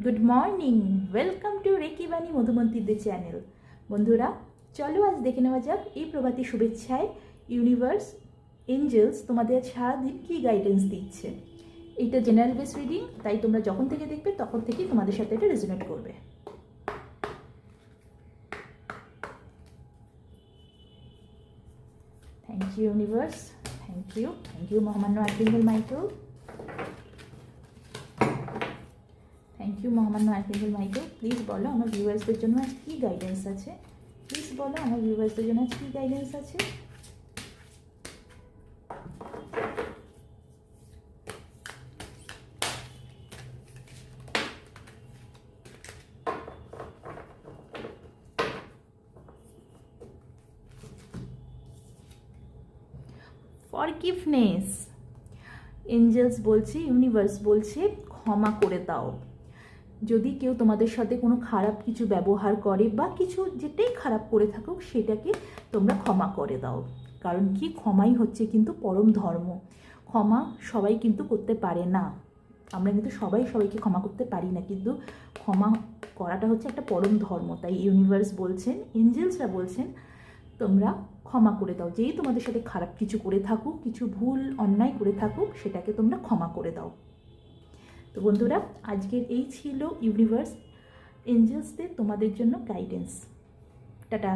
Good morning, welcome to Reiki Bani মধুমন্তীদের channel. বন্ধুরা, চলো আজ দেখে নেওয়া যাক এই প্রভাতী শুভেচ্ছায় ইউনিভার্স এঞ্জেলস তোমাদের সারাদিন কী গাইডেন্স দিচ্ছে। এইটা জেনারেল বেস রিডিং, তাই তোমরা যখন থেকে দেখবে তখন থেকেই তোমাদের সাথে এটা রেজোনেট করবে। Thank you universe, thank you মহামান্য আর্চেঞ্জেল মাইকেল, থ্যাংক ইউ মহামান্য আর্চেঞ্জেল মাইকেল। প্লিজ বলো আমার ভিউয়ার্সদের জন্য আজ কী গাইডেন্স আছে। প্লিজ বলো আমার ভিউয়ার্সদের জন্য আজ কী গাইডেন্স আছে। ফরগিভনেস, এঞ্জেলস বলছে, ইউনিভার্স বলছে ক্ষমা করে দাও। যদি কেউ তোমাদের সাথে কোনো খারাপ কিছু ব্যবহার করে বা কিছু যেটাই খারাপ করে থাকুক সেটাকে তোমরা ক্ষমা করে দাও। কারণ কি, ক্ষমাই হচ্ছে কিন্তু পরম ধর্ম। ক্ষমা সবাই কিন্তু করতে পারে না, আমরা কিন্তু সবাইকে ক্ষমা করতে পারি না, কিন্তু ক্ষমা করাটা হচ্ছে একটা পরম ধর্ম। তাই ইউনিভার্স বলছেন, এঞ্জেলসরা বলছেন তোমরা ক্ষমা করে দাও। যেই তোমাদের সাথে খারাপ কিছু করে থাকুক, কিছু ভুল অন্যায় করে থাকুক, সেটাকে তোমরা ক্ষমা করে দাও। তো বন্ধুরা, আজকের এই ছিল ইউনিভার্স এঞ্জেলসদের তোমাদের জন্য গাইডেন্স। টাটা।